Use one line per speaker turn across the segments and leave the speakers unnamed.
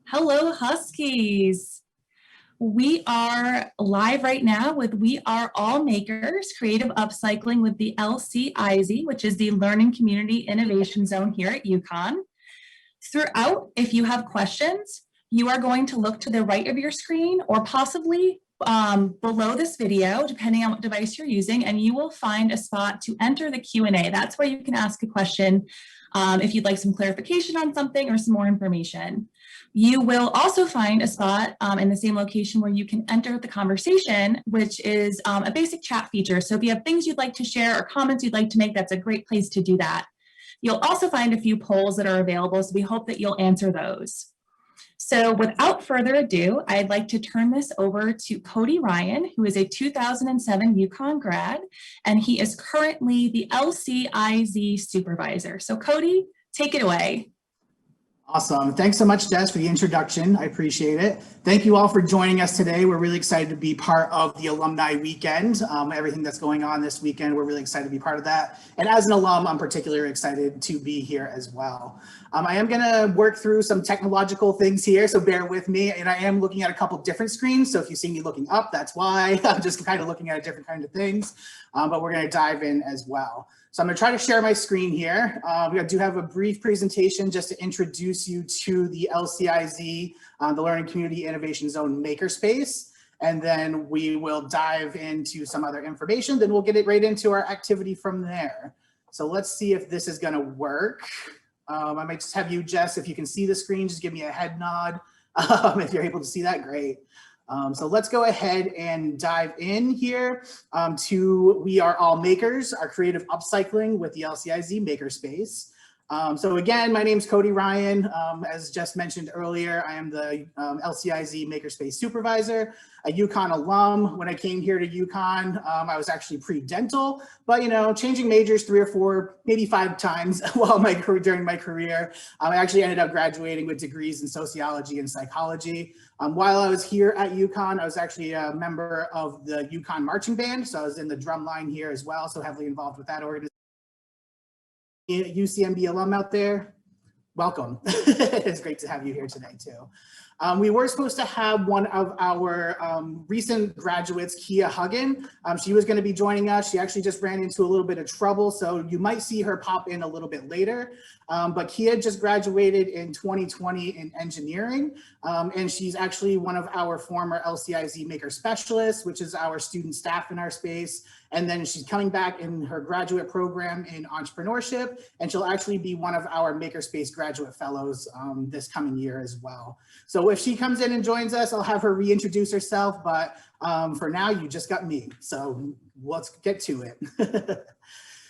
Hello, Huskies. We are live right now with We Are All Makers, Creative Upcycling with the LCIZ, which is the Learning Community Innovation Zone here at UConn. Throughout, if you have questions, you are going to look to the right of your screen or possibly below this video, depending on what device you're using, and you will find a spot to enter the Q&A. That's where you can ask a question if you'd like some clarification on something or some more information. You will also find a spot in the same location where you can enter the conversation, which is a basic chat feature. So if you have things you'd like to share or comments you'd like to make, that's a great place to do that. You'll also find a few polls that are available, so we hope that you'll answer those. So without further ado, I'd like to turn this over to Cody Ryan, who is a 2007 UConn grad, and he is currently the LCIZ Supervisor. So Cody, take it away.
Awesome. Thanks so much, Des, for the introduction. I appreciate it. Thank you all for joining us today. We're really excited to be part of the Alumni Weekend. Everything that's going on this weekend, we're really excited to be part of that. And as an alum, I'm particularly excited to be here as well. I am going to work through some technological things here, so bear with me. And I am looking at a couple different screens. So if you see me looking up, that's why. I'm just kind of looking at a different kind of things. But we're going to dive in as well. So I'm going to try to share my screen here. We do have a brief presentation just to introduce you to the LCIZ, the Learning Community Innovation Zone Makerspace. And then we will dive into some other information. Then we'll get it right into our activity from there. So let's see if this is going to work. I might just have you, Jess, if you can see the screen, just give me a head nod. If you're able to see that, great. So let's go ahead and dive in here to We Are All Makers, our creative upcycling with the LCIZ Makerspace. So again, my name's Cody Ryan. As just mentioned earlier, I am the LCIZ Makerspace Supervisor, a UConn alum. When I came here to UConn, I was actually pre-dental, but you know, changing majors 3 or 4, maybe 5 times during my career. I actually ended up graduating with degrees in sociology and psychology. While I was here at UConn, I was actually a member of the UConn marching band, so I was in the drum line here as well, so heavily involved with that organization. UCMB alum out there, welcome. It's great to have you here today too. We were supposed to have one of our recent graduates, Kia Huggin. She was going to be joining us. She actually just ran into a little bit of trouble, so you might see her pop in a little bit later. But Kia just graduated in 2020 in engineering, and she's actually one of our former LCIZ Maker Specialists, which is our student staff in our space. And then she's coming back in her graduate program in entrepreneurship, and she'll actually be one of our Makerspace graduate fellows this coming year as well. So if she comes in and joins us, I'll have her reintroduce herself, but for now, you just got me. So let's get to it.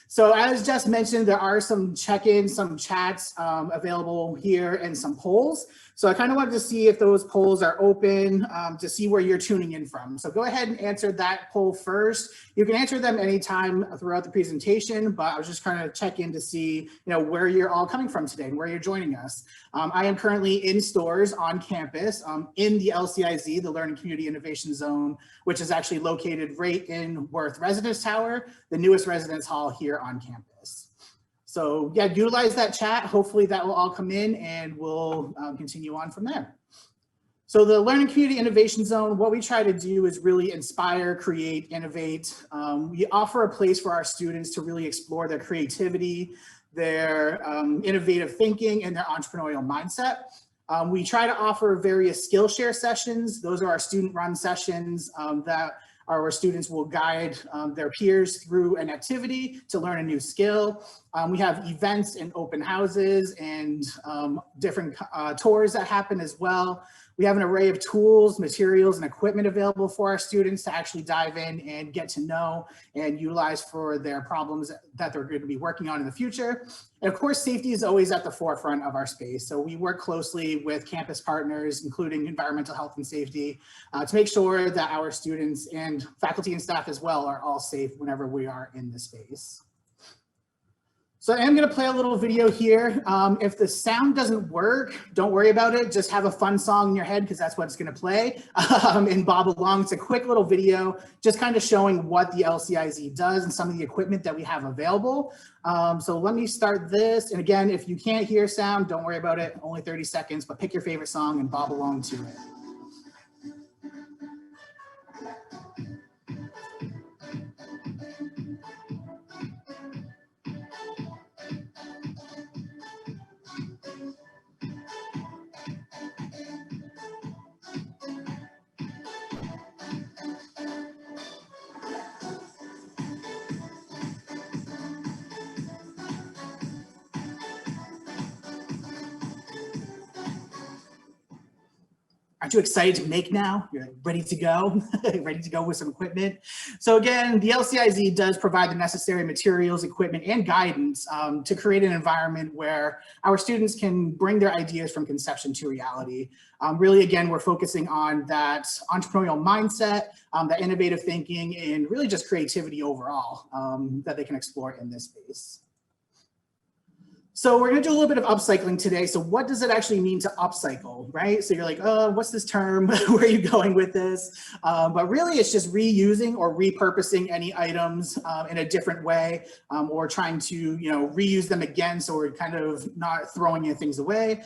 So as just mentioned, there are some check-ins, some chats available here and some polls. So I kind of wanted to see if those polls are open to see where you're tuning in from. So go ahead and answer that poll first. You can answer them anytime throughout the presentation, but I was just trying to check in to see, where you're all coming from today and where you're joining us. I am currently in stores on campus in the LCIZ, the Learning Community Innovation Zone, which is actually located right in Worth Residence Tower, the newest residence hall here on campus. So yeah, utilize that chat. Hopefully that will all come in and we'll continue on from there. So the Learning Community Innovation Zone, what we try to do is really inspire, create, innovate. We offer a place for our students to really explore their creativity, their innovative thinking, and their entrepreneurial mindset. We try to offer various Skillshare sessions. Those are our student-run sessions that our students will guide their peers through an activity to learn a new skill. We have events and open houses and different tours that happen as well. We have an array of tools, materials, and equipment available for our students to actually dive in and get to know and utilize for their problems that they're going to be working on in the future. And of course, safety is always at the forefront of our space. So we work closely with campus partners, including environmental health and safety, to make sure that our students and faculty and staff as well are all safe whenever we are in the space. So I am going to play a little video here. If the sound doesn't work, don't worry about it. Just have a fun song in your head because that's what it's going to play and bob along. It's a quick little video just kind of showing what the LCIZ does and some of the equipment that we have available. So let me start this. And again, if you can't hear sound, don't worry about it. Only 30 seconds, but pick your favorite song and bob along to it. Aren't you excited to make now? You're ready to go, ready to go with some equipment. So again, the LCIZ does provide the necessary materials, equipment, and guidance to create an environment where our students can bring their ideas from conception to reality. Really, again, we're focusing on that entrepreneurial mindset, that innovative thinking, and really just creativity overall that they can explore in this space. So we're going to do a little bit of upcycling today. So what does it actually mean to upcycle, right? So you're like, oh, what's this term? Where are you going with this? But really, it's just reusing or repurposing any items in a different way, or trying to, reuse them again. So we're kind of not throwing any things away.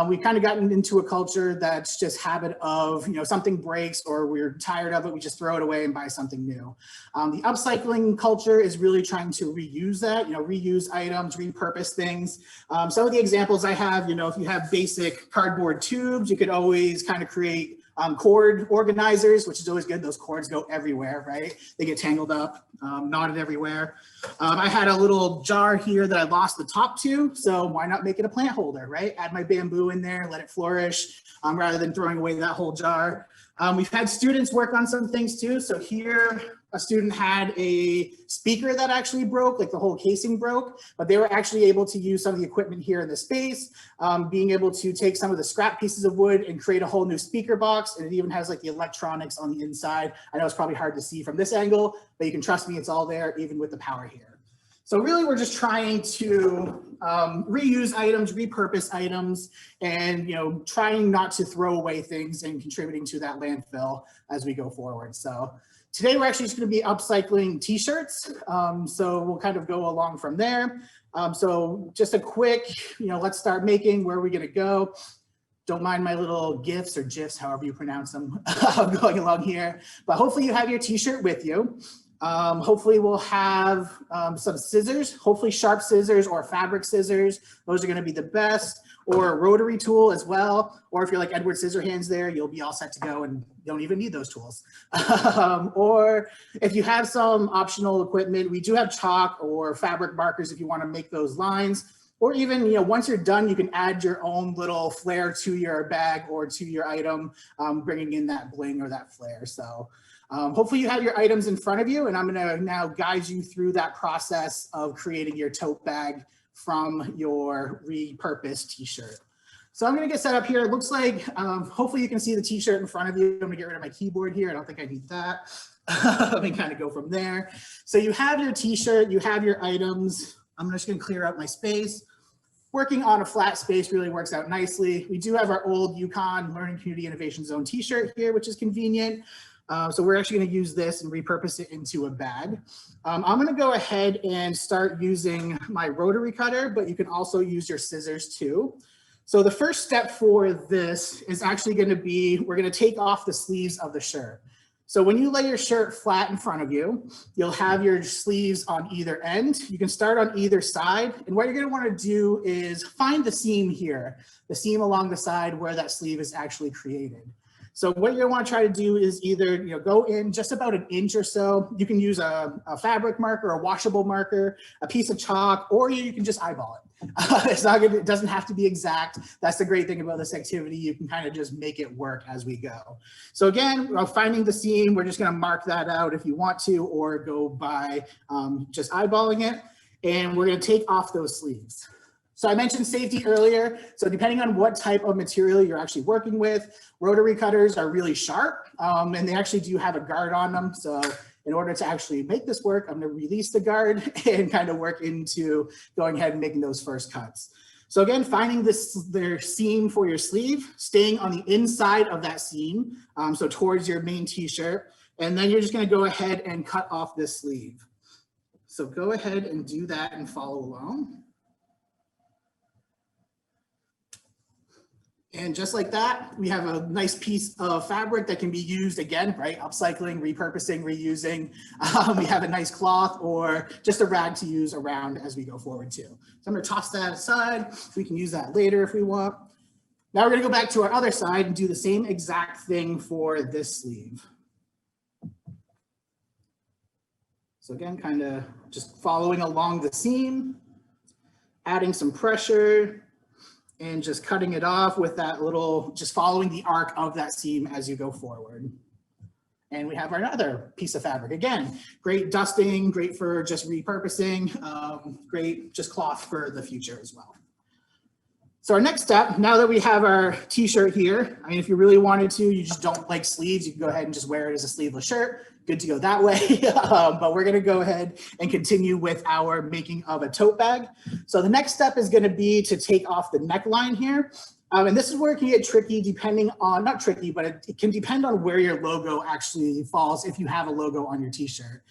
We've kind of gotten into a culture that's just habit of, something breaks or we're tired of it, we just throw it away and buy something new. The upcycling culture is really trying to reuse that, reuse items, repurpose things. Some of the examples I have, if you have basic cardboard tubes, you could always kind of create cord organizers, which is always good. Those cords go everywhere, right? They get tangled up, knotted everywhere. I had a little jar here that I lost the top to, so why not make it a plant holder, right? Add my bamboo in there, let it flourish, rather than throwing away that whole jar. We've had students work on some things too. So here, a student had a speaker that actually broke, like the whole casing broke, but they were actually able to use some of the equipment here in the space, being able to take some of the scrap pieces of wood and create a whole new speaker box. And it even has like the electronics on the inside. I know it's probably hard to see from this angle, but you can trust me, it's all there, even with the power here. So really, we're just trying to reuse items, repurpose items, and trying not to throw away things and contributing to that landfill as we go forward. So today, we're actually just going to be upcycling t-shirts. So we'll kind of go along from there. So just a quick, let's start making. Where are we going to go? Don't mind my little GIFs or GIFs, however you pronounce them, going along here. But hopefully you have your t-shirt with you. Hopefully we'll have some scissors, hopefully sharp scissors or fabric scissors. Those are going to be the best, or a rotary tool as well. Or if you're like Edward Scissorhands there, you'll be all set to go and don't even need those tools. Or if you have some optional equipment, we do have chalk or fabric markers if you want to make those lines. Or even, once you're done, you can add your own little flair to your bag or to your item, bringing in that bling or that flair. So hopefully you have your items in front of you, and I'm going to now guide you through that process of creating your tote bag from your repurposed t-shirt. So I'm going to get set up here. It looks like, hopefully you can see the t-shirt in front of you. I'm going to get rid of my keyboard here. I don't think I need that. Let me kind of go from there. So you have your t-shirt, you have your items. I'm just going to clear out my space. Working on a flat space really works out nicely. We do have our old UConn Learning Community Innovation Zone t-shirt here, which is convenient. So we're actually going to use this and repurpose it into a bag. I'm going to go ahead and start using my rotary cutter, but you can also use your scissors too. So the first step for this is actually going to be, we're going to take off the sleeves of the shirt. So when you lay your shirt flat in front of you, you'll have your sleeves on either end. You can start on either side. And what you're going to want to do is find the seam here, the seam along the side where that sleeve is actually created. So what you're going to want to try to do is either go in just about an inch or so. You can use a fabric marker, a washable marker, a piece of chalk, or you can just eyeball it. It's not good. It doesn't have to be exact. That's the great thing about this activity. You can kind of just make it work as we go. So again, finding the seam, we're just going to mark that out if you want to, or go by just eyeballing it. And we're going to take off those sleeves. So I mentioned safety earlier. So depending on what type of material you're actually working with, rotary cutters are really sharp, and they actually do have a guard on them. So in order to actually make this work, I'm going to release the guard and kind of work into going ahead and making those first cuts. So again, finding their seam for your sleeve, staying on the inside of that seam, so towards your main t-shirt, and then you're just going to go ahead and cut off this sleeve. So go ahead and do that and follow along. And just like that, we have a nice piece of fabric that can be used again, right? Upcycling, repurposing, reusing. We have a nice cloth or just a rag to use around as we go forward too. So I'm gonna toss that aside. We can use that later if we want. Now we're gonna go back to our other side and do the same exact thing for this sleeve. So again, kind of just following along the seam, adding some pressure, and just cutting it off with that little, just following the arc of that seam as you go forward. And we have our other piece of fabric. Again, great dusting, great for just repurposing, great just cloth for the future as well. So our next step, now that we have our t-shirt here, I mean, if you really wanted to, you just don't like sleeves, you can go ahead and just wear it as a sleeveless shirt. Good to go that way. But we're gonna go ahead and continue with our making of a tote bag. So the next step is gonna be to take off the neckline here. And this is where it can get tricky depending on, not tricky, but it can depend on where your logo actually falls if you have a logo on your t-shirt.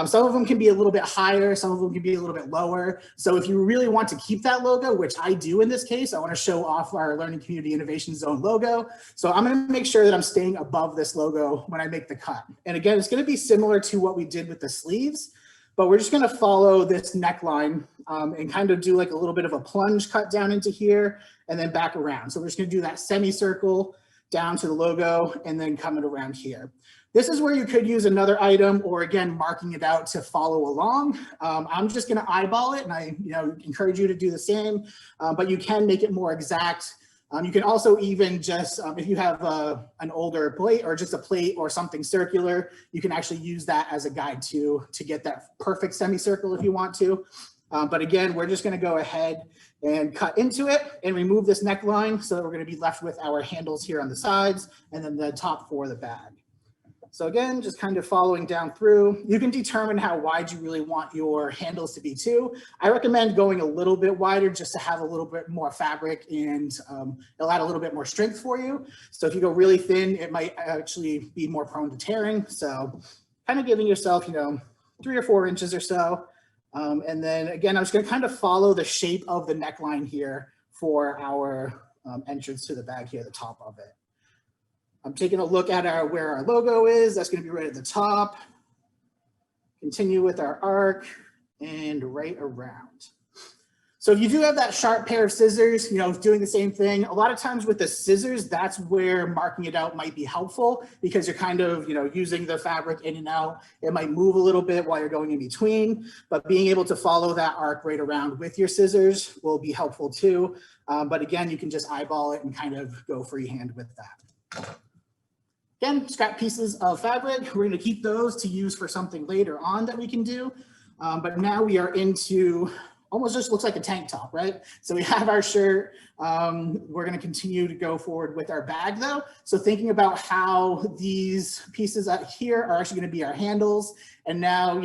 Some of them can be a little bit higher, some of them can be a little bit lower. So if you really want to keep that logo, which I do in this case, I want to show off our Learning Community Innovation Zone logo. So I'm going to make sure that I'm staying above this logo when I make the cut. And again, it's going to be similar to what we did with the sleeves, but we're just going to follow this neckline and kind of do like a little bit of a plunge cut down into here and then back around. So we're just going to do that semicircle down to the logo and then coming around here. This is where you could use another item or again, marking it out to follow along. I'm just gonna eyeball it and I encourage you to do the same, but you can make it more exact. You can also even just, if you have an older plate or just a plate or something circular, you can actually use that as a guide to get that perfect semicircle if you want to. But again, we're just gonna go ahead and cut into it and remove this neckline so that we're gonna be left with our handles here on the sides and then the top for the bag. So again, just kind of following down through, you can determine how wide you really want your handles to be too. I recommend going a little bit wider just to have a little bit more fabric and it'll add a little bit more strength for you. So if you go really thin, it might actually be more prone to tearing. So kind of giving yourself, 3 or 4 inches or so. And then again, I'm just gonna kind of follow the shape of the neckline here for our entrance to the bag here, the top of it. I'm taking a look at where our logo is. That's going to be right at the top. Continue with our arc and right around. So if you do have that sharp pair of scissors, doing the same thing, a lot of times with the scissors, that's where marking it out might be helpful because you're kind of, using the fabric in and out. It might move a little bit while you're going in between, but being able to follow that arc right around with your scissors will be helpful too. But again, you can just eyeball it and kind of go freehand with that. Again, scrap pieces of fabric. We're going to keep those to use for something later on that we can do. But now we are into almost just looks like a tank top, right? So we have our shirt. We're going to continue to go forward with our bag though. So thinking about how these pieces out here are actually going to be our handles. And now,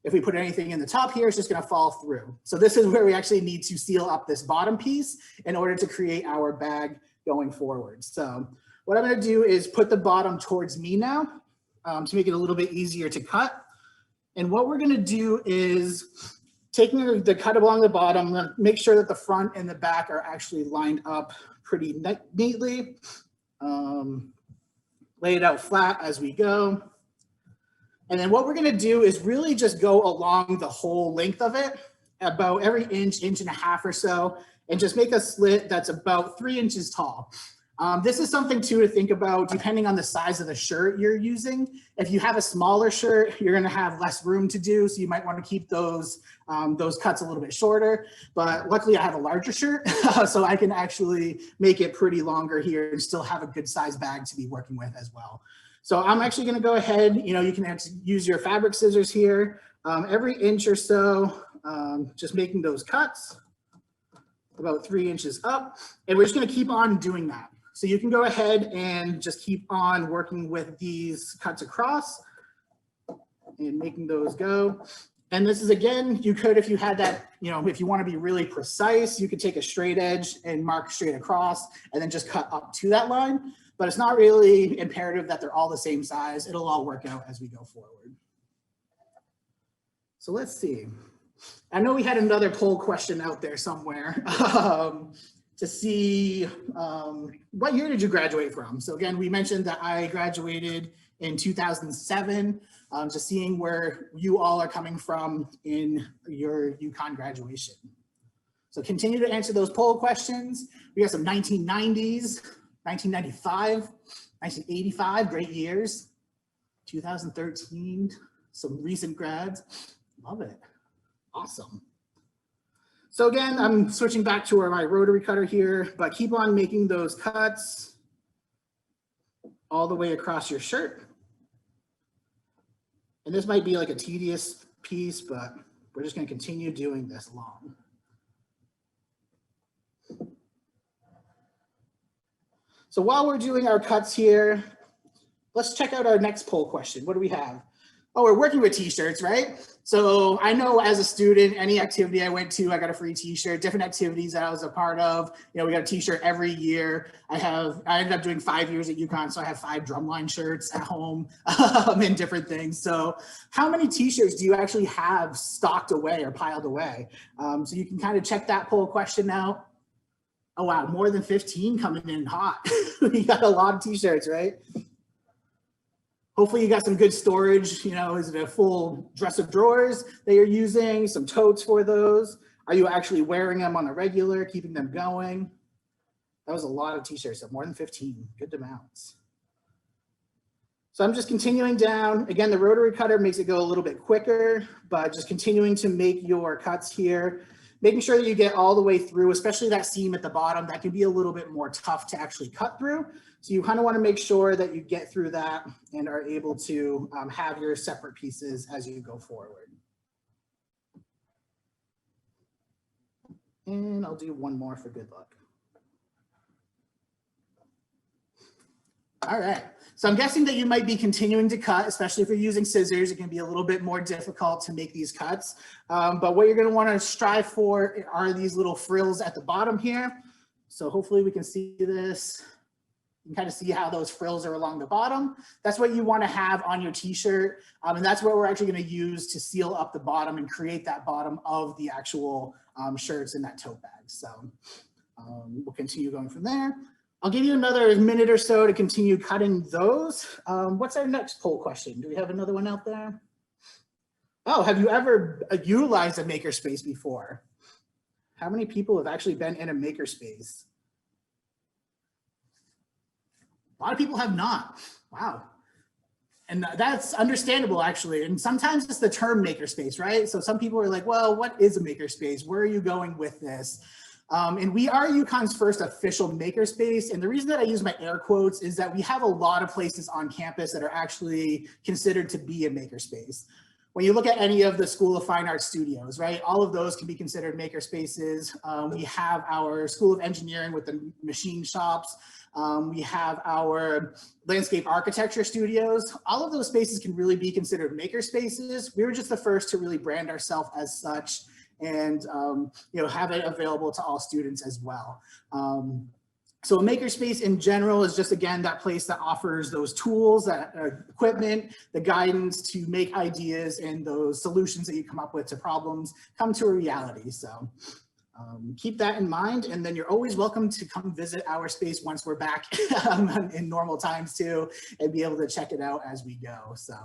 if we put anything in the top here, it's just going to fall through. So this is where we actually need to seal up this bottom piece in order to create our bag going forward. So what I'm going to do is put the bottom towards me now to make it a little bit easier to cut. And what we're going to do is taking the cut along the bottom, I'm going to make sure that the front and the back are actually lined up pretty neatly. Lay it out flat as we go. And then what we're going to do is really just go along the whole length of it, about every inch, inch and a half or so, and just make a slit that's about 3 inches tall. This is something too to think about depending on the size of the shirt you're using. If you have a smaller shirt, you're gonna have less room to do, so you might wanna keep those cuts a little bit shorter. But luckily I have a larger shirt, so I can actually make it pretty longer here and still have a good size bag to be working with as well. So I'm actually gonna go ahead, you can use your fabric scissors here. Every inch or so, just making those cuts, about 3 inches up. And we're just gonna keep on doing that. So you can go ahead and just keep on working with these cuts across. and making those go. And this is, again, you could, if you had that, you know, if you want to be really precise, you could take a straight edge and mark straight across and then just cut up to that line. But it's not really imperative that they're all the same size. It'll all work out as we go forward. So let's see. I know we had another poll question out there somewhere to see what year did you graduate from? So again, we mentioned that I graduated in 2007. Just seeing where you all are coming from in your UConn graduation. So continue to answer those poll questions. We got some 1990s, 1995, 1985, great years. 2013, some recent grads. Love it. Awesome. So again, I'm switching back to my rotary cutter here, but keep on making those cuts all the way across your shirt. And this might be like a tedious piece, but we're just going to continue doing this long. So while we're doing our cuts here, let's check out our next poll question. What do we have? Oh, we're working with t-shirts, right? So I know as a student, any activity I went to, I got a free t-shirt, different activities that I was a part of. You know, we got a t-shirt every year. I ended up doing 5 years at UConn, so I have 5 drumline shirts at home and different things. So how many t-shirts do you actually have stocked away or piled away? So you can kind of check that poll question out. Oh, wow, more than 15 coming in hot. We got a lot of t-shirts, right? Hopefully you got some good storage, you know, is it a full dresser of drawers that you're using, some totes for those? Are you actually wearing them on a regular, keeping them going? That was a lot of t-shirts, so more than 15, good amounts. So I'm just continuing down. Again, the rotary cutter makes it go a little bit quicker, but just continuing to make your cuts here, making sure that you get all the way through, especially that seam at the bottom, that can be a little bit more tough to actually cut through. So you kind of want to make sure that you get through that and are able to have your separate pieces as you go forward. And I'll do one more for good luck. All right, so I'm guessing that you might be continuing to cut, especially if you're using scissors. It can be a little bit more difficult to make these cuts. But what you're going to want to strive for are these little frills at the bottom here. So hopefully we can see this. You can kind of see how those frills are along the bottom. That's what you want to have on your t-shirt. And that's what we're actually going to use to seal up the bottom and create that bottom of the actual shirts in that tote bag. So we'll continue going from there. I'll give you another minute or so to continue cutting those. What's our next poll question? Do we have another one out there? Oh, have you ever utilized a makerspace before? How many people have actually been in a makerspace? A lot of people have not. Wow. And that's understandable, actually. And sometimes it's the term makerspace, right? So some people are like, well, what is a makerspace? Where are you going with this? And we are UConn's first official makerspace. And the reason that I use my air quotes is that we have a lot of places on campus that are actually considered to be a makerspace. When you look at any of the School of Fine Arts studios, right, all of those can be considered makerspaces. We have our School of Engineering with the machine shops. We have our landscape architecture studios. All of those spaces can really be considered makerspaces. We were just the first to really brand ourselves as such and you know, have it available to all students as well. So a makerspace in general is just, again, that place that offers those tools, that equipment, the guidance to make ideas and those solutions that you come up with to problems come to a reality. So keep that in mind, and then you're always welcome to come visit our space once we're back in normal times too, and be able to check it out as we go. So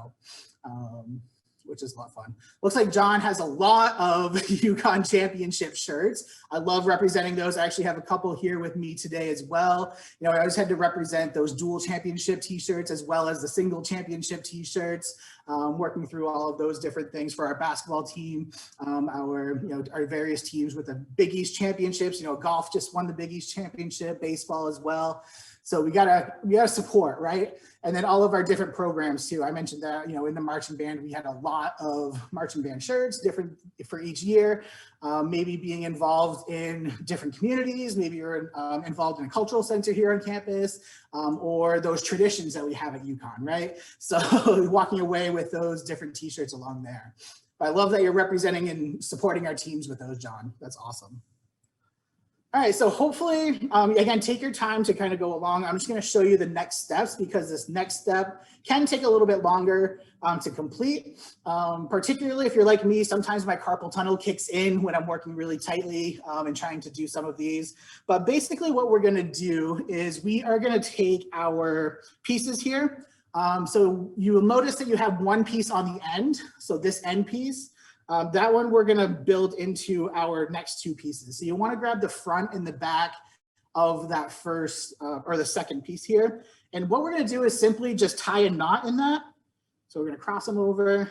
which is a lot of fun. Looks like John has a lot of UConn championship shirts. I love representing those. I actually have a couple here with me today as well. You know, I always had to represent those dual championship t-shirts as well as the single championship t-shirts, working through all of those different things for our basketball team, our various teams with the Big East championships. You know, golf just won the Big East championship, baseball as well. So we gotta support, right? And then all of our different programs too. I mentioned that, you know, in the marching band, we had a lot of marching band shirts, different for each year. Maybe being involved in different communities, maybe you're involved in a cultural center here on campus, or those traditions that we have at UConn, right? So walking away with those different t-shirts along there. But I love that you're representing and supporting our teams with those, John. That's awesome. All right, so hopefully, again, take your time to kind of go along. I'm just going to show you the next steps because this next step can take a little bit longer to complete. Particularly if you're like me, sometimes my carpal tunnel kicks in when I'm working really tightly and trying to do some of these. But basically what we're going to do is we are going to take our pieces here. So you will notice that you have one piece on the end. So this end piece. That one we're gonna build into our next two pieces. So you wanna grab the front and the back of that first or the second piece here. And what we're gonna do is simply just tie a knot in that. So we're gonna cross them over.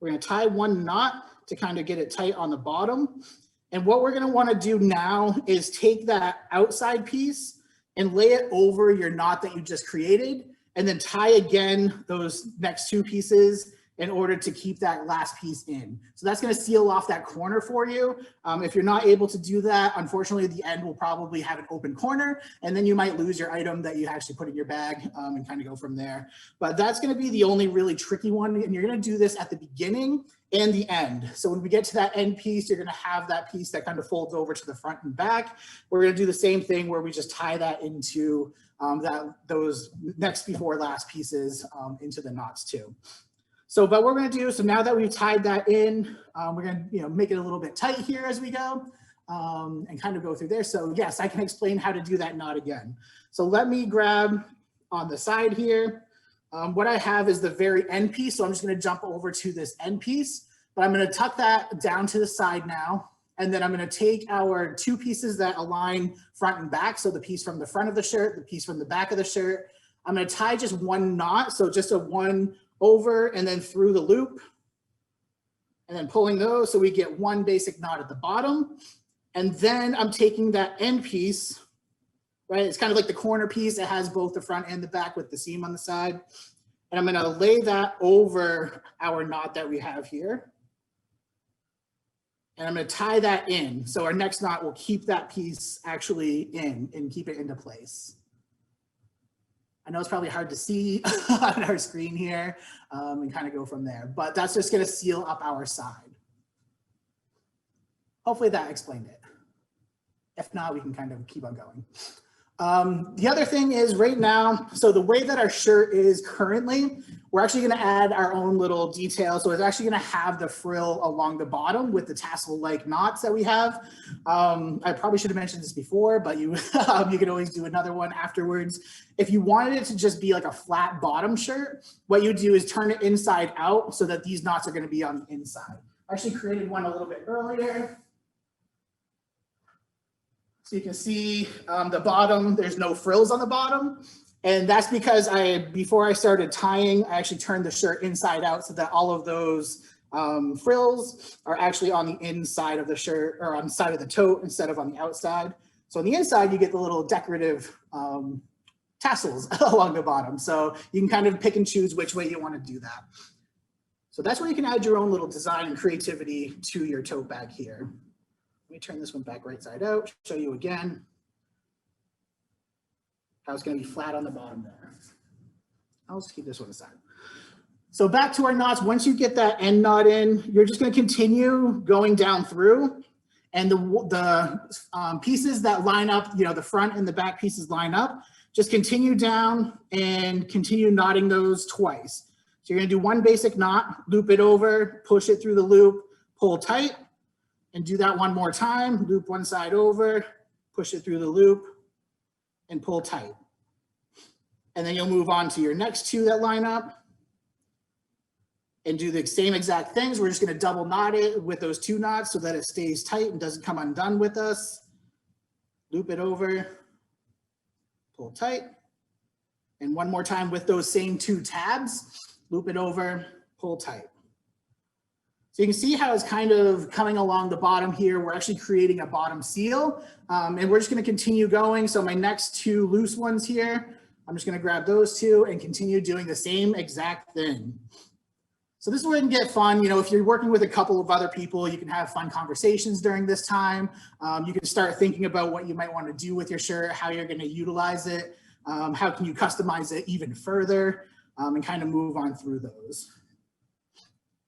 We're gonna tie one knot to kind of get it tight on the bottom. And what we're gonna wanna do now is take that outside piece and lay it over your knot that you just created, and then tie again those next two pieces in order to keep that last piece in. So that's gonna seal off that corner for you. If you're not able to do that, unfortunately, the end will probably have an open corner, and then you might lose your item that you actually put in your bag and kind of go from there. But that's gonna be the only really tricky one, and you're gonna do this at the beginning and the end. So when we get to that end piece, you're gonna have that piece that kind of folds over to the front and back. We're gonna do the same thing where we just tie that into those next before last pieces into the knots too. So, but what we're gonna do, so now that we've tied that in, we're gonna make it a little bit tight here as we go and kind of go through there. So yes, I can explain how to do that knot again. So let me grab on the side here. What I have is the very end piece. So I'm just gonna jump over to this end piece, but I'm gonna tuck that down to the side now. And then I'm gonna take our two pieces that align front and back. So the piece from the front of the shirt, the piece from the back of the shirt. I'm gonna tie just one knot. So just a one over and then through the loop, and then pulling those so we get one basic knot at the bottom. And then I'm taking that end piece, right? It's kind of like the corner piece. It has both the front and the back with the seam on the side. And I'm gonna lay that over our knot that we have here. And I'm gonna tie that in. So our next knot will keep that piece actually in and keep it into place. I know it's probably hard to see on our screen here and kind of go from there, but that's just gonna seal up our side. Hopefully that explained it. If not, we can kind of keep on going. The other thing is right now, so the way that our shirt is currently, we're actually gonna add our own little detail. So it's actually gonna have the frill along the bottom with the tassel-like knots that we have. I probably should have mentioned this before, but you can always do another one afterwards. If you wanted it to just be like a flat bottom shirt, what you do is turn it inside out so that these knots are gonna be on the inside. I actually created one a little bit earlier. So you can see the bottom, there's no frills on the bottom. And that's because before I started tying, I actually turned the shirt inside out so that all of those frills are actually on the inside of the shirt or on the side of the tote instead of on the outside. So on the inside, you get the little decorative tassels along the bottom. So you can kind of pick and choose which way you want to do that. So that's where you can add your own little design and creativity to your tote bag here. Let me turn this one back right side out, show you again how it's going to be flat on the bottom there. I'll just keep this one aside. So back to our knots, once you get that end knot in, you're just going to continue going down through, and the pieces that line up, the front and the back pieces line up, just continue down and continue knotting those twice. So you're going to do one basic knot, loop it over, push it through the loop, pull tight, and do that one more time, loop one side over, push it through the loop, and pull tight. And then you'll move on to your next two that line up and do the same exact things. We're just gonna double knot it with those two knots so that it stays tight and doesn't come undone with us. Loop it over, pull tight. And one more time with those same two tabs, loop it over, pull tight. So you can see how it's kind of coming along the bottom here. We're actually creating a bottom seal, and we're just going to continue going. So my next two loose ones here, I'm just going to grab those two and continue doing the same exact thing. So this is where it can get fun. You know, if you're working with a couple of other people, you can have fun conversations during this time. You can start thinking about what you might want to do with your shirt, how you're going to utilize it, how can you customize it even further, and kind of move on through those.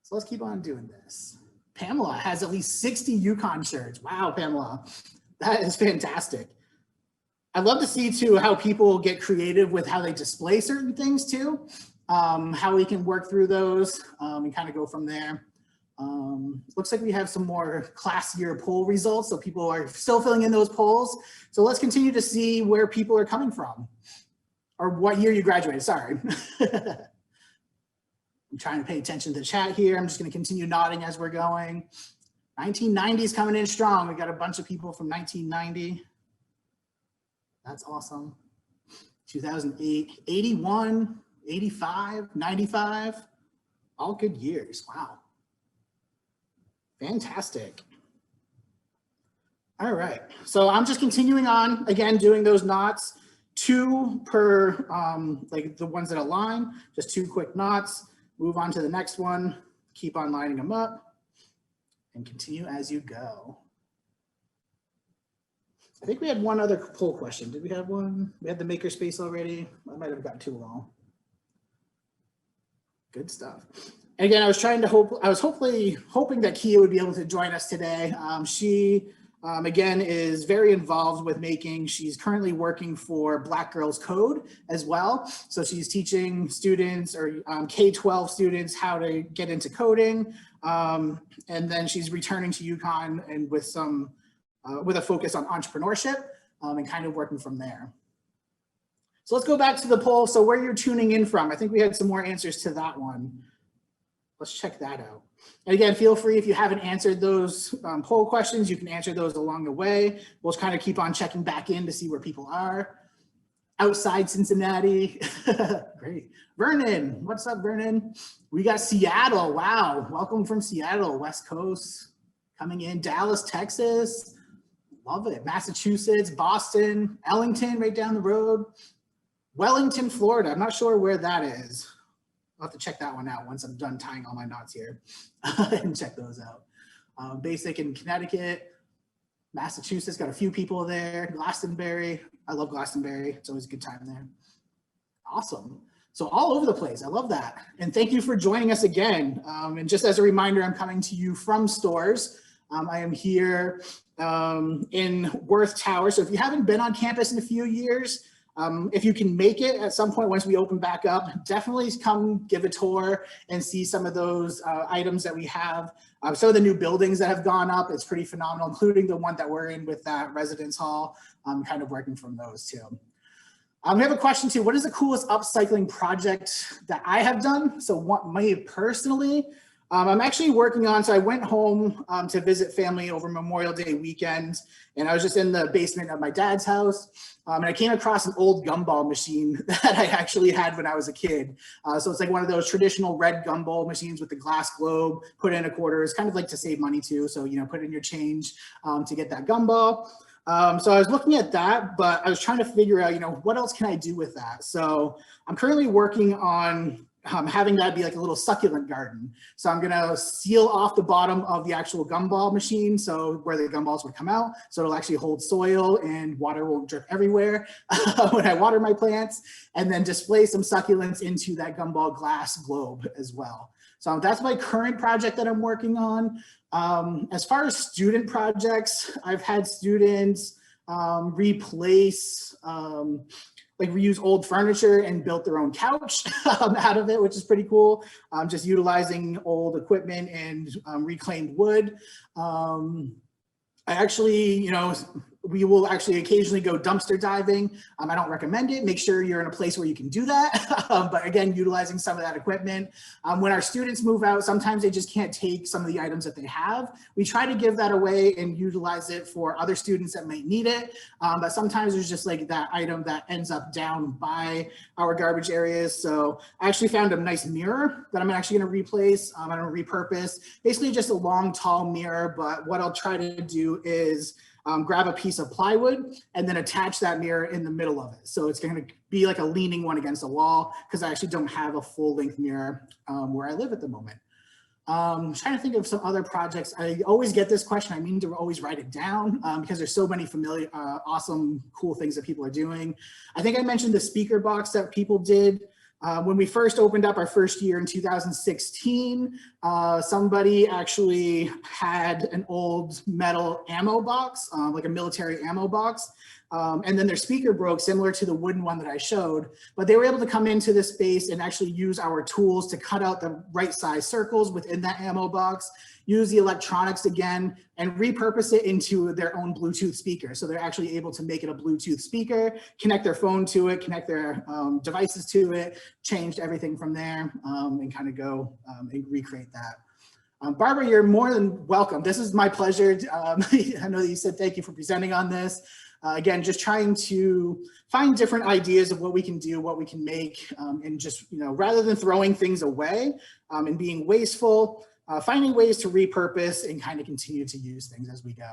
So let's keep on doing this. Pamela has at least 60 UConn shirts. Wow, Pamela, that is fantastic. I'd love to see too how people get creative with how they display certain things too, how we can work through those and kind of go from there. Looks like we have some more class year poll results, so people are still filling in those polls. So let's continue to see where people are coming from or what year you graduated, sorry. I'm trying to pay attention to the chat here. I'm just going to continue nodding as we're going. 1990 is coming in strong. We got a bunch of people from 1990. That's awesome. 2008, 81, 85, 95, all good years. Wow. Fantastic. All right. So I'm just continuing on, again, doing those knots, 2 per, like the ones that align, just 2 quick knots. Move on to the next one, keep on lining them up, and continue as you go. I think we had one other poll question. Did we have one? We had the makerspace already. I might have gotten too long. Good stuff. And again, I was hoping that Kia would be able to join us today. She, again, is very involved with making. She's currently working for Black Girls Code as well. So she's teaching students or K-12 students how to get into coding. And then she's returning to UConn and with some, with a focus on entrepreneurship and kind of working from there. So let's go back to the poll. So where you're tuning in from, I think we had some more answers to that one. Let's check that out. And again, feel free if you haven't answered those poll questions, you can answer those along the way. We'll just kind of keep on checking back in to see where people are. Outside Cincinnati, great. Vernon, what's up, Vernon? We got Seattle, wow. Welcome from Seattle, West Coast, coming in. Dallas, Texas, love it. Massachusetts, Boston, Ellington, right down the road. Wellington, Florida, I'm not sure where that is. I'll have to check that one out once I'm done tying all my knots here and check those out. Basic in Connecticut, Massachusetts, got a few people there. Glastonbury, I love Glastonbury. It's always a good time there. Awesome. So all over the place, I love that. And thank you for joining us again. And just as a reminder, I'm coming to you from Stores. I am here in Worth Tower. So if you haven't been on campus in a few years, if you can make it at some point once we open back up, definitely come give a tour and see some of those items that we have. Some of the new buildings that have gone up, it's pretty phenomenal, including the one that we're in with that residence hall, kind of working from those too. We have a question too, what is the coolest upcycling project that I have done? So what me personally, I'm actually working on, so I went home to visit family over Memorial Day weekend, and I was just in the basement of my dad's house, and I came across an old gumball machine that I actually had when I was a kid. So it's like one of those traditional red gumball machines with the glass globe, put in a quarter. It's kind of like to save money too, so you know, put in your change to get that gumball. So I was looking at that, but I was trying to figure out, you know, what else can I do with that? So I'm currently working on having that be like a little succulent garden. So I'm gonna seal off the bottom of the actual gumball machine, so where the gumballs would come out, so it'll actually hold soil and water won't drip everywhere when I water my plants, and then display some succulents into that gumball glass globe as well. So that's my current project that I'm working on. As far as student projects, I've had students replace like reuse old furniture and built their own couch out of it, which is pretty cool. Just utilizing old equipment and reclaimed wood. I actually, you know, we will actually occasionally go dumpster diving. I don't recommend it. Make sure you're in a place where you can do that. But again, utilizing some of that equipment. When our students move out, sometimes they just can't take some of the items that they have. We try to give that away and utilize it for other students that might need it. But sometimes there's just like that item that ends up down by our garbage areas. So I actually found a nice mirror that I'm actually going to replace. I'm going to repurpose. Basically just a long, tall mirror. But what I'll try to do is grab a piece of plywood and then attach that mirror in the middle of it. So it's going to be like a leaning one against a wall because I actually don't have a full length mirror where I live at the moment. I'm trying to think of some other projects. I always get this question. I mean to always write it down because there's so many familiar, awesome, cool things that people are doing. I think I mentioned the speaker box that people did. When we first opened up our first year in 2016, somebody actually had an old metal ammo box, like a military ammo box. And then their speaker broke, similar to the wooden one that I showed, but they were able to come into this space and actually use our tools to cut out the right size circles within that ammo box, use the electronics again, and repurpose it into their own Bluetooth speaker. So they're actually able to make it a Bluetooth speaker, connect their phone to it, connect their devices to it, changed everything from there, and kind of go and recreate that. Barbara, you're more than welcome. This is my pleasure. I know that you said thank you for presenting on this. Again, just trying to find different ideas of what we can do, what we can make, and just, rather than throwing things away and being wasteful, finding ways to repurpose and kind of continue to use things as we go.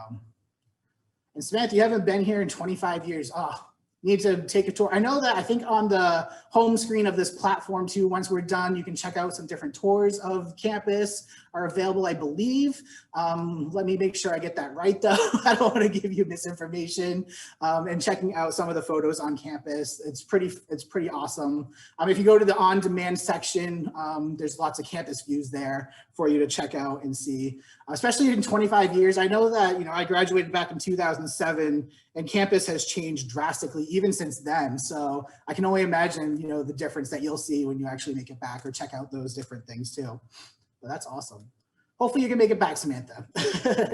And Samantha, you haven't been here in 25 years. Oh, need to take a tour. I know that I think on the home screen of this platform too, once we're done, you can check out some different tours of campus are available, I believe. Let me make sure I get that right though. I don't want to give you misinformation. And checking out some of the photos on campus, it's pretty awesome. If you go to the on-demand section, there's lots of campus views there for you to check out and see, especially in 25 years. I know that, I graduated back in 2007 and campus has changed drastically even since then. So I can only imagine, the difference that you'll see when you actually make it back or check out those different things too. But that's awesome. Hopefully you can make it back, Samantha,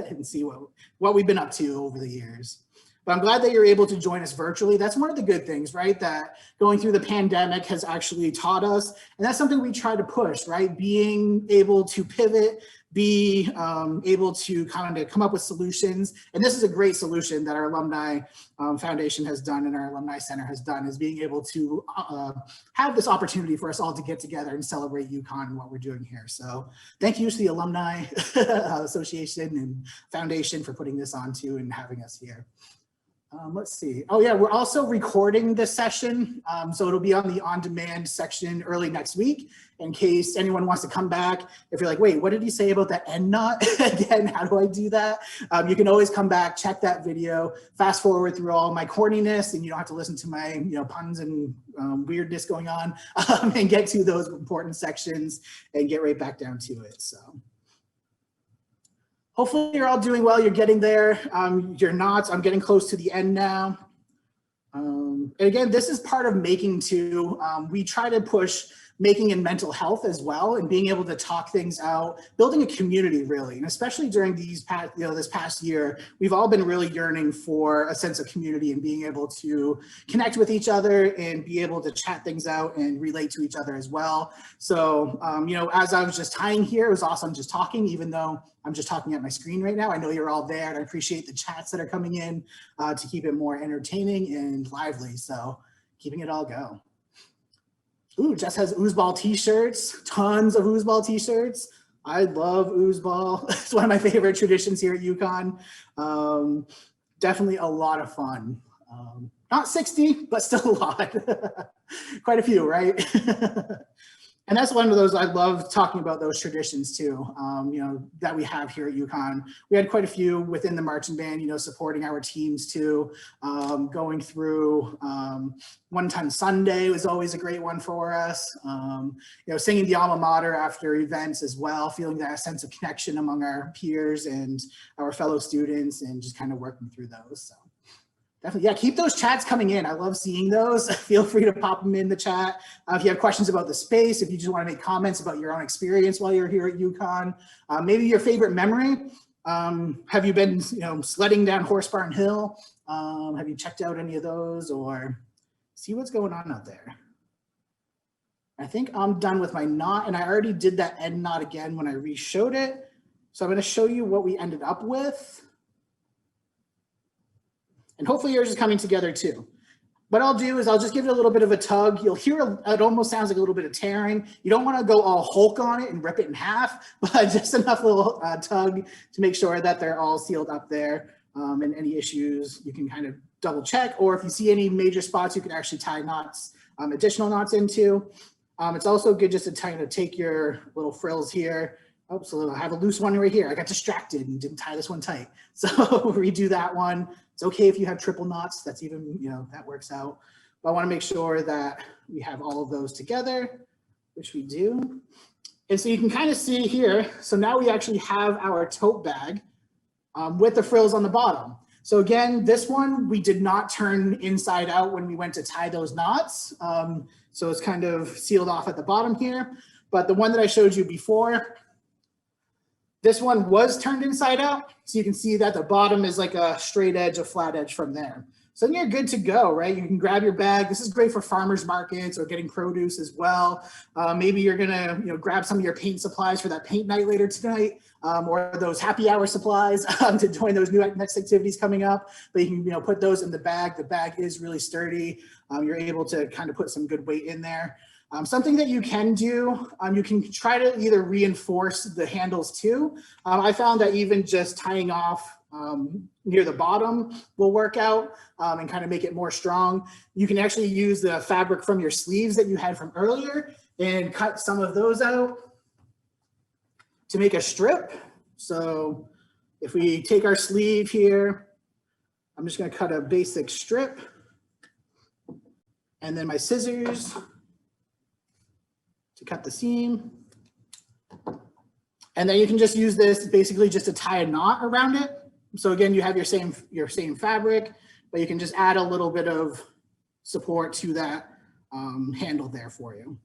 and see what we've been up to over the years. But I'm glad that you're able to join us virtually. That's one of the good things, right? That going through the pandemic has actually taught us, and that's something we try to push, right? Being able to pivot, be able to kind of come up with solutions. And this is a great solution that our Alumni Foundation has done and our Alumni Center has done, is being able to have this opportunity for us all to get together and celebrate UConn and what we're doing here. So thank you to the Alumni Association and Foundation for putting this on too and having us here. Let's see. Oh yeah, we're also recording this session. So it'll be on the on-demand section early next week in case anyone wants to come back. If you're like, wait, what did he say about that end knot? Again, how do I do that? You can always come back, check that video, fast forward through all my corniness, and you don't have to listen to my puns and weirdness going on, and get to those important sections and get right back down to it. So. Hopefully you're all doing well, you're getting there. You're not, I'm getting close to the end now. And again, this is part of making too. We try to push making in mental health as well, and being able to talk things out, building a community really. And especially during these past, this past year, we've all been really yearning for a sense of community and being able to connect with each other and be able to chat things out and relate to each other as well. So, as I was just tying here, it was awesome just talking, even though I'm just talking at my screen right now. I know you're all there, and I appreciate the chats that are coming in to keep it more entertaining and lively. So keeping it all go. Ooh, Jess has oozeball t-shirts, tons of oozeball t-shirts. I love oozeball. It's one of my favorite traditions here at UConn. Definitely a lot of fun. Not 60, but still a lot. Quite a few, right? And that's one of those, I love talking about those traditions too, that we have here at UConn. We had quite a few within the marching band, supporting our teams too. Going through One Ton Sunday was always a great one for us. Singing the alma mater after events as well, feeling that sense of connection among our peers and our fellow students, and just kind of working through those. So. Definitely, yeah, keep those chats coming in. I love seeing those. Feel free to pop them in the chat. If you have questions about the space, if you just want to make comments about your own experience while you're here at UConn, maybe your favorite memory. Have you been sledding down Horse Barn Hill? Have you checked out any of those or see what's going on out there? I think I'm done with my knot, and I already did that end knot again when I re-showed it. So I'm going to show you what we ended up with. And hopefully yours is coming together too. What I'll do is I'll just give it a little bit of a tug. You'll hear it almost sounds like a little bit of tearing. You don't want to go all Hulk on it and rip it in half, but just enough little tug to make sure that they're all sealed up there. And any issues you can kind of double check, or if you see any major spots, you can actually tie knots, additional knots into. It's also good just to kind of take your little frills here. Oh, so I have a loose one right here. I got distracted and didn't tie this one tight. So redo that one. It's okay if you have triple knots. That's even, that works out. But I want to make sure that we have all of those together, which we do. And so you can kind of see here. So now we actually have our tote bag with the frills on the bottom. So again, this one, we did not turn inside out when we went to tie those knots. So it's kind of sealed off at the bottom here. But the one that I showed you before, this one was turned inside out. So you can see that the bottom is like a straight edge, a flat edge from there. So then you're good to go, right? You can grab your bag. This is great for farmers markets or getting produce as well. Maybe you're gonna grab some of your paint supplies for that paint night later tonight, or those happy hour supplies to join those next activities coming up. But you can put those in the bag. The bag is really sturdy. You're able to kind of put some good weight in there. Something that you can do, you can try to either reinforce the handles too. I found that even just tying off near the bottom will work out and kind of make it more strong. You can actually use the fabric from your sleeves that you had from earlier and cut some of those out to make a strip. So if we take our sleeve here, I'm just going to cut a basic strip, and then my scissors to cut the seam. And then you can just use this basically just to tie a knot around it. So again, you have your same fabric, but you can just add a little bit of support to that handle there for you.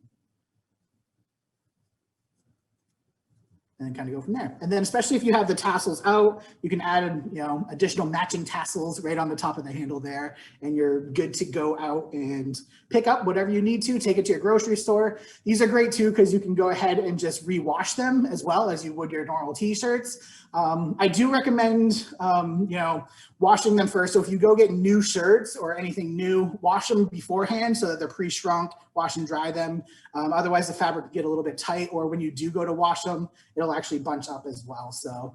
And then kind of go from there. And then especially if you have the tassels out, you can add additional matching tassels right on the top of the handle there, and you're good to go out and pick up whatever you need to, take it to your grocery store. These are great too, because you can go ahead and just rewash them as well as you would your normal t-shirts. I do recommend, washing them first. So if you go get new shirts or anything new, wash them beforehand so that they're pre-shrunk, wash and dry them. Otherwise the fabric will get a little bit tight, or when you do go to wash them, it'll actually bunch up as well. So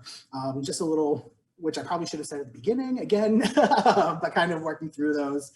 just a little, which I probably should have said at the beginning again, but kind of working through those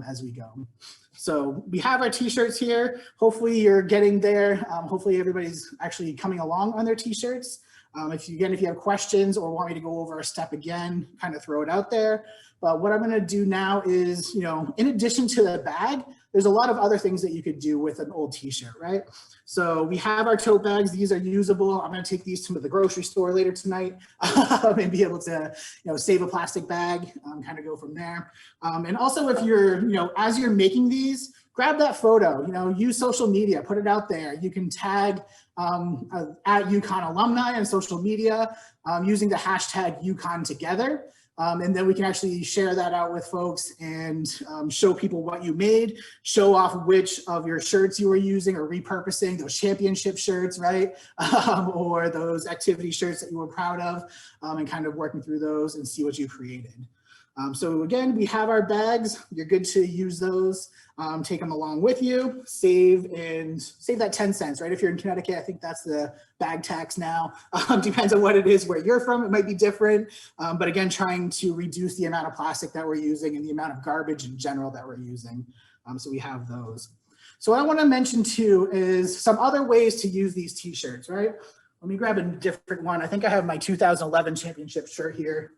as we go. So we have our t-shirts here. Hopefully you're getting there. Hopefully everybody's actually coming along on their t-shirts. If you have questions or want me to go over a step again, kind of throw it out there. But what I'm going to do now is, in addition to the bag, there's a lot of other things that you could do with an old t-shirt, right? So we have our tote bags. These are usable. I'm going to take these to the grocery store later tonight and be able to, save a plastic bag, kind of go from there. And also if you're, as you're making these, grab that photo, use social media, put it out there. You can tag at UConn Alumni on social media using the hashtag UConn Together. And then we can actually share that out with folks and show people what you made, show off which of your shirts you were using or repurposing, those championship shirts, right? Or those activity shirts that you were proud of, and kind of working through those and see what you created. So again, we have our bags. You're good to use those. Take them along with you. Save that 10 cents, right? If you're in Connecticut, I think that's the bag tax now. Depends on what it is, where you're from. It might be different. But again, trying to reduce the amount of plastic that we're using and the amount of garbage in general that we're using. So we have those. So what I want to mention too is some other ways to use these t-shirts, right? Let me grab a different one. I think I have my 2011 championship shirt here.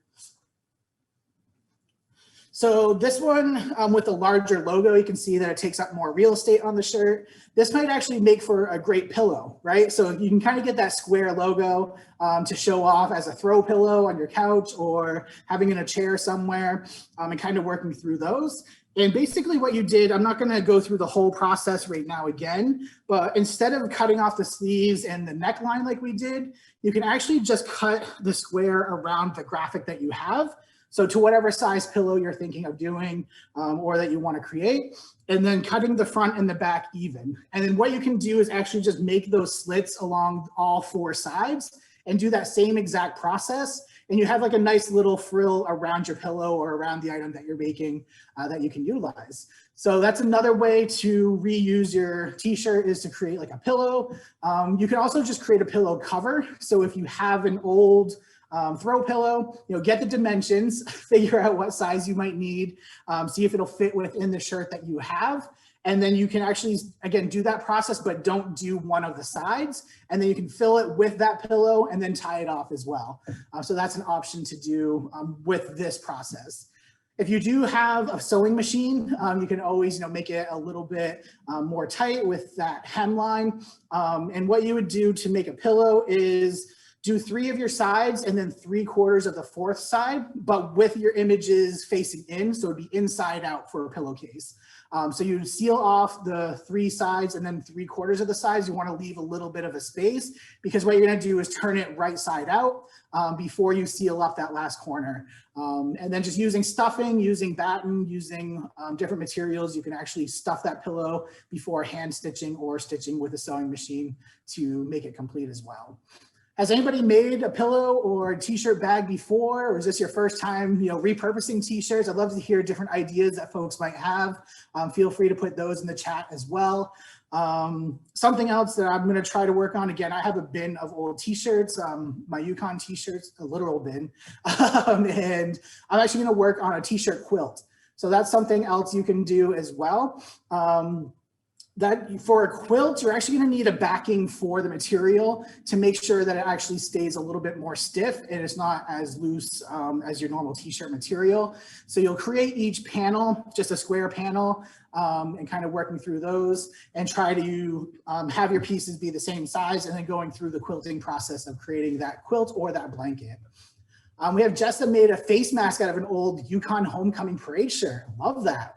So this one with a larger logo, you can see that it takes up more real estate on the shirt. This might actually make for a great pillow, right? So you can kind of get that square logo to show off as a throw pillow on your couch or having in a chair somewhere, and kind of working through those. And basically what you did, I'm not going to go through the whole process right now again, but instead of cutting off the sleeves and the neckline like we did, you can actually just cut the square around the graphic that you have. So to whatever size pillow you're thinking of doing or that you want to create, and then cutting the front and the back even. And then what you can do is actually just make those slits along all 4 sides and do that same exact process. And you have like a nice little frill around your pillow or around the item that you're making that you can utilize. So that's another way to reuse your t-shirt, is to create like a pillow. You can also just create a pillow cover. So if you have an old throw pillow, get the dimensions, figure out what size you might need, see if it'll fit within the shirt that you have. And then you can actually, again, do that process, but don't do one of the sides. And then you can fill it with that pillow and then tie it off as well. So that's an option to do with this process. If you do have a sewing machine, you can always make it a little bit more tight with that hemline. And what you would do to make a pillow is do 3 of your sides and then 3/4 of the 4th side, but with your images facing in. So it'd be inside out for a pillowcase. So you seal off the 3 sides and then 3/4 of the sides. You want to leave a little bit of a space, because what you're going to do is turn it right side out before you seal up that last corner. And then just using stuffing, using batten, using different materials, you can actually stuff that pillow before hand stitching or stitching with a sewing machine to make it complete as well. Has anybody made a pillow or a t-shirt bag before, or is this your first time, repurposing t-shirts? I'd love to hear different ideas that folks might have. Feel free to put those in the chat as well. Something else that I'm going to try to work on, again, I have a bin of old t-shirts, my UConn t-shirts, a literal bin, and I'm actually going to work on a t-shirt quilt. So that's something else you can do as well. That for a quilt, you're actually going to need a backing for the material to make sure that it actually stays a little bit more stiff and it's not as loose as your normal t-shirt material. So you'll create each panel, just a square panel, and kind of working through those and try to have your pieces be the same size, and then going through the quilting process of creating that quilt or that blanket. We have Jessa made a face mask out of an old UConn homecoming parade shirt. Love that.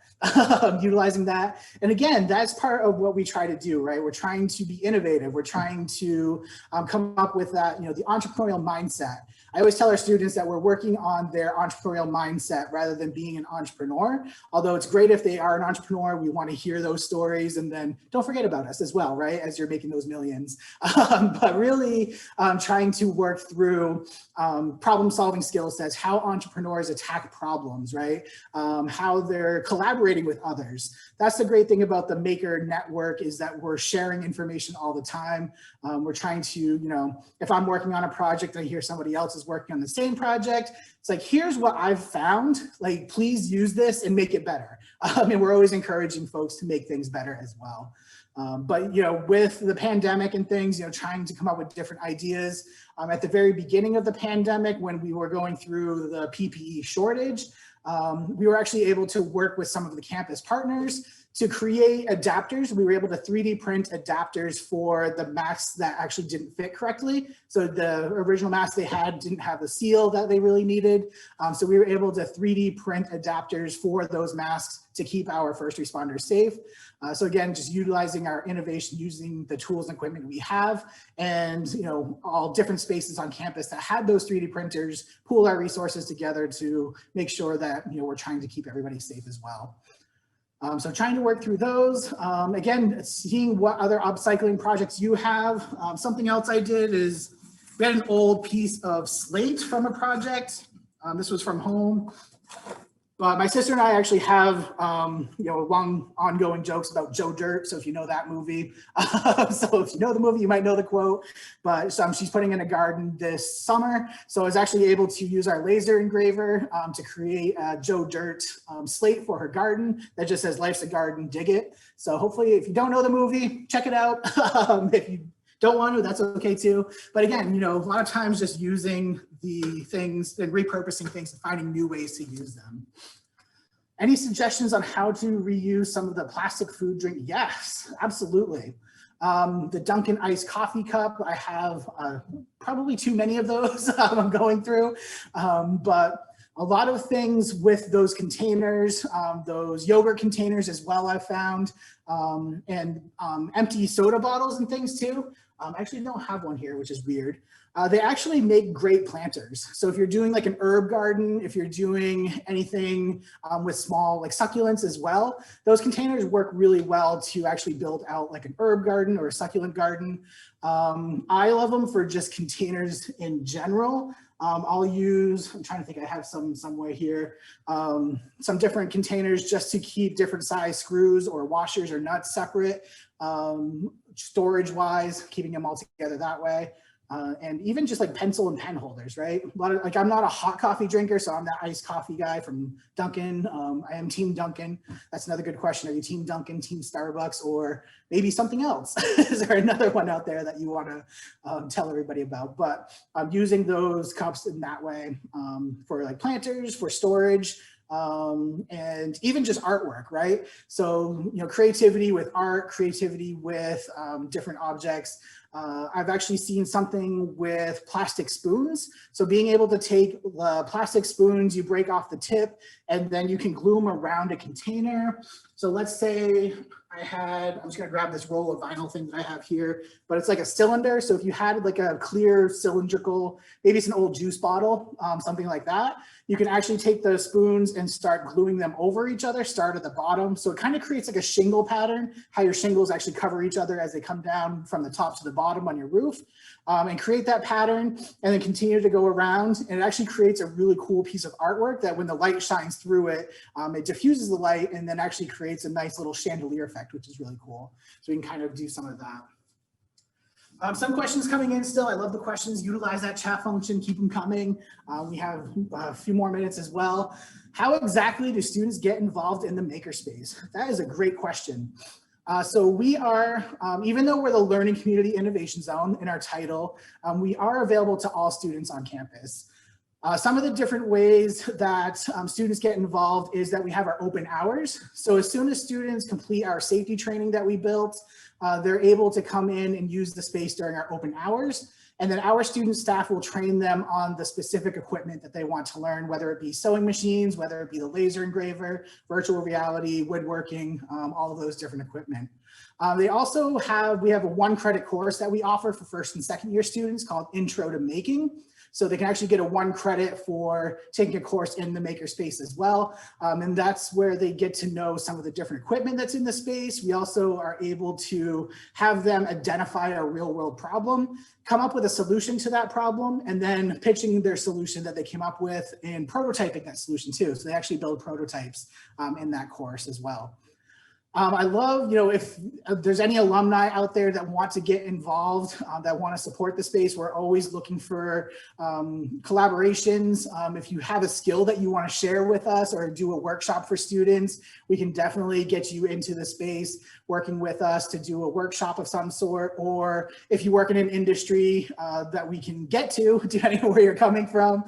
Utilizing that. And again, that's part of what we try to do, right? We're trying to be innovative. We're trying to come up with that, the entrepreneurial mindset. I always tell our students that we're working on their entrepreneurial mindset rather than being an entrepreneur. Although it's great if they are an entrepreneur, we want to hear those stories, and then don't forget about us as well, right? As you're making those millions. But really trying to work through problem solving skill sets, how entrepreneurs attack problems, right? How they're collaborating with others. That's the great thing about the Maker Network, is that we're sharing information all the time. We're trying to, if I'm working on a project and I hear somebody else is working on the same project, it's like, here's what I've found, like, please use this and make it better. And we're always encouraging folks to make things better as well. But, with the pandemic and things, trying to come up with different ideas. At the very beginning of the pandemic, when we were going through the PPE shortage, we were actually able to work with some of the campus partners to create adapters. We were able to 3D print adapters for the masks that actually didn't fit correctly. So the original mask they had didn't have the seal that they really needed. So we were able to 3D print adapters for those masks to keep our first responders safe. So again, just utilizing our innovation, using the tools and equipment we have, and all different spaces on campus that had those 3D printers, pool our resources together to make sure that we're trying to keep everybody safe as well. So trying to work through those. Again, seeing what other upcycling projects you have. Something else I did is, we had an old piece of slate from a project. This was from home. But my sister and I actually have, long ongoing jokes about Joe Dirt. So if you know that movie, so if you know the movie, you might know the quote. But she's putting in a garden this summer. So I was actually able to use our laser engraver to create a Joe Dirt slate for her garden that just says, "Life's a garden, dig it." So hopefully, if you don't know the movie, check it out. If you don't want to, that's okay too. But again, a lot of times just using the things and repurposing things and finding new ways to use them. Any suggestions on how to reuse some of the plastic food drink? Yes, absolutely. The Dunkin' iced coffee cup, I have probably too many of those I'm going through, but a lot of things with those containers, those yogurt containers as well, I've found, and empty soda bottles and things too. I actually don't have one here, which is weird. They actually make great planters. So if you're doing like an herb garden, if you're doing anything with small like succulents as well, those containers work really well to actually build out like an herb garden or a succulent garden. I love them for just containers in general. I'll use, I'm trying to think, I have some somewhere here, some different containers just to keep different size screws or washers or nuts separate, storage wise, keeping them all together that way. And even just like pencil and pen holders, right? A lot of, like, I'm not a hot coffee drinker, so I'm that iced coffee guy from Dunkin'. I am Team Dunkin'. That's another good question. Are you Team Dunkin', Team Starbucks, or maybe something else? Is there another one out there that you want to tell everybody about? But I'm using those cups in that way for like planters, for storage, and even just artwork, right? So, you know, creativity with art, creativity with different objects. I've actually seen something with plastic spoons. So being able to take the plastic spoons, you break off the tip, and then you can glue them around a container. So let's say I'm just gonna grab this roll of vinyl thing that I have here, but it's like a cylinder. So if you had like a clear cylindrical, maybe it's an old juice bottle, something like that, you can actually take those spoons and start gluing them over each other, start at the bottom. So it kind of creates like a shingle pattern, how your shingles actually cover each other as they come down from the top to the bottom on your roof, and create that pattern and then continue to go around. And it actually creates a really cool piece of artwork that when the light shines through it, it diffuses the light and then actually creates a nice little chandelier effect, which is really cool. So we can kind of do some of that. Some questions coming in still. I love the questions. Utilize that chat function, keep them coming. We have a few more minutes as well. How exactly do students get involved in the makerspace? That is a great question. So we are, even though we're the Learning Community Innovation Zone in our title, we are available to all students on campus. Some of the different ways that students get involved is that we have our open hours. So as soon as students complete our safety training that we built, they're able to come in and use the space during our open hours. And then our student staff will train them on the specific equipment that they want to learn, whether it be sewing machines, whether it be the laser engraver, virtual reality, woodworking, all of those different equipment. We have a 1 credit course that we offer for first and second year students called Intro to Making. So they can actually get a 1 credit for taking a course in the makerspace as well. And that's where they get to know some of the different equipment that's in the space. We also are able to have them identify a real world problem, come up with a solution to that problem, and then pitching their solution that they came up with and prototyping that solution too. So they actually build prototypes in that course as well. I love, if there's any alumni out there that want to get involved, that want to support the space, we're always looking for collaborations. If you have a skill that you want to share with us or do a workshop for students, we can definitely get you into the space working with us to do a workshop of some sort. Or if you work in an industry that we can get to, depending on where you're coming from,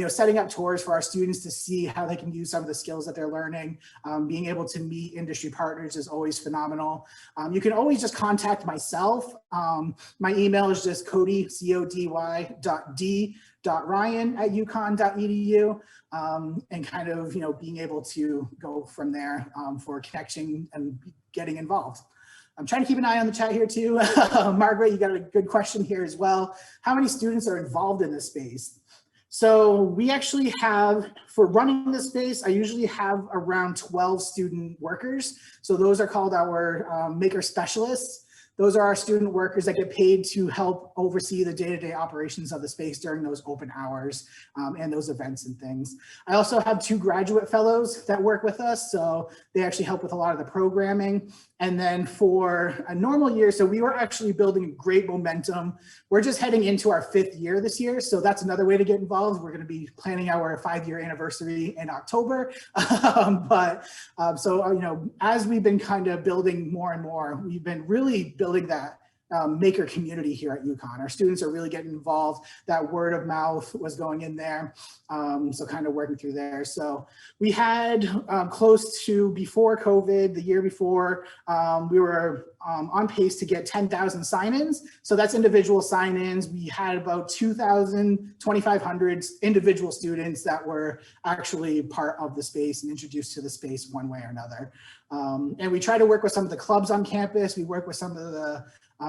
setting up tours for our students to see how they can use some of the skills that they're learning, being able to meet industry partners is always phenomenal. You can always just contact myself. My email is just Cody, cody.d.ryan@uconn.edu, and kind of, being able to go from there for connection and getting involved. I'm trying to keep an eye on the chat here too. Margaret, you got a good question here as well. How many students are involved in this space? So we actually have, for running this space, I usually have around 12 student workers. So those are called our maker specialists. Those are our student workers that get paid to help oversee the day-to-day operations of the space during those open hours and those events and things. I also have 2 graduate fellows that work with us. So they actually help with a lot of the programming. And then for a normal year, so we were actually building great momentum. We're just heading into our 5th year this year. So that's another way to get involved. We're going to be planning our 5-year anniversary in October. As we've been kind of building more and more, we've been really building that maker community here at UConn. Our students are really getting involved. That word of mouth was going in there. So kind of working through there. So we had close to, before COVID, the year before, we were on pace to get 10,000 sign-ins. So that's individual sign-ins. We had about 2,500 individual students that were actually part of the space and introduced to the space one way or another. And we try to work with some of the clubs on campus. We work with some of the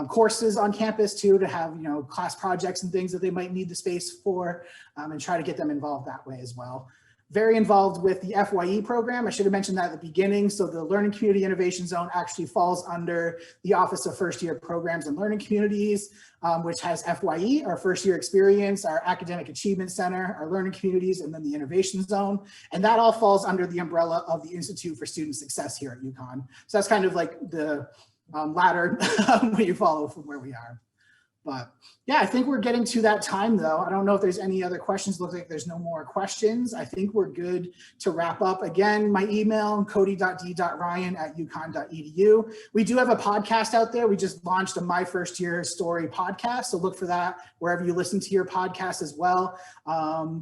courses on campus too, to have, class projects and things that they might need the space for, and try to get them involved that way as well. Very involved with the FYE program. I should have mentioned that at the beginning. So the Learning Community Innovation Zone actually falls under the Office of First Year Programs and Learning Communities, which has FYE, our first year experience, our Academic Achievement Center, our learning communities, and then the Innovation Zone. And that all falls under the umbrella of the Institute for Student Success here at UConn. So that's kind of like the ladder when you follow from where we are. But yeah, I think we're getting to that time though. I don't know if there's any other questions. Looks like there's no more questions. I think we're good to wrap up. Again, my email, cody.d.ryan@uconn.edu. We do have a podcast out there. We just launched a My First Year Story podcast. So look for that wherever you listen to your podcast as well.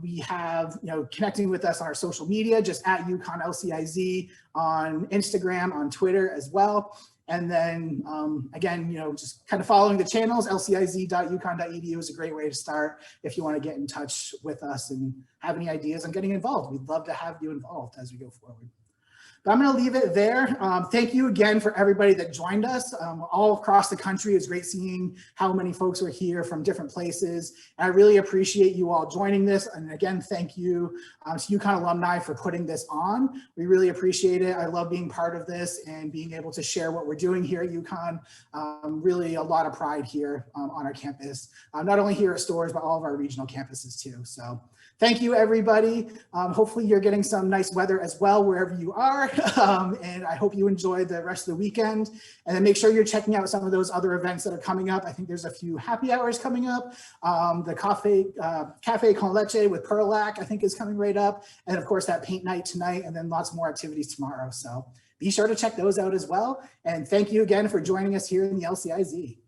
We have, connecting with us on our social media, just at UConn LCIZ on Instagram, on Twitter as well. And then again, just kind of following the channels, lciz.uconn.edu is a great way to start if you want to get in touch with us and have any ideas on getting involved. We'd love to have you involved as we go forward. But I'm going to leave it there. Thank you again for everybody that joined us all across the country. It's great seeing how many folks were here from different places. And I really appreciate you all joining this. And again, thank you to UConn Alumni for putting this on. We really appreciate it. I love being part of this and being able to share what we're doing here at UConn. Really a lot of pride here on our campus, not only here at Storrs, but all of our regional campuses too. So thank you, everybody. Hopefully you're getting some nice weather as well, wherever you are. And I hope you enjoy the rest of the weekend. And then make sure you're checking out some of those other events that are coming up. I think there's a few happy hours coming up. The Cafe Con Leche with Perlac, I think, is coming right up. And of course, that paint night tonight, and then lots more activities tomorrow. So be sure to check those out as well. And thank you again for joining us here in the LCIZ.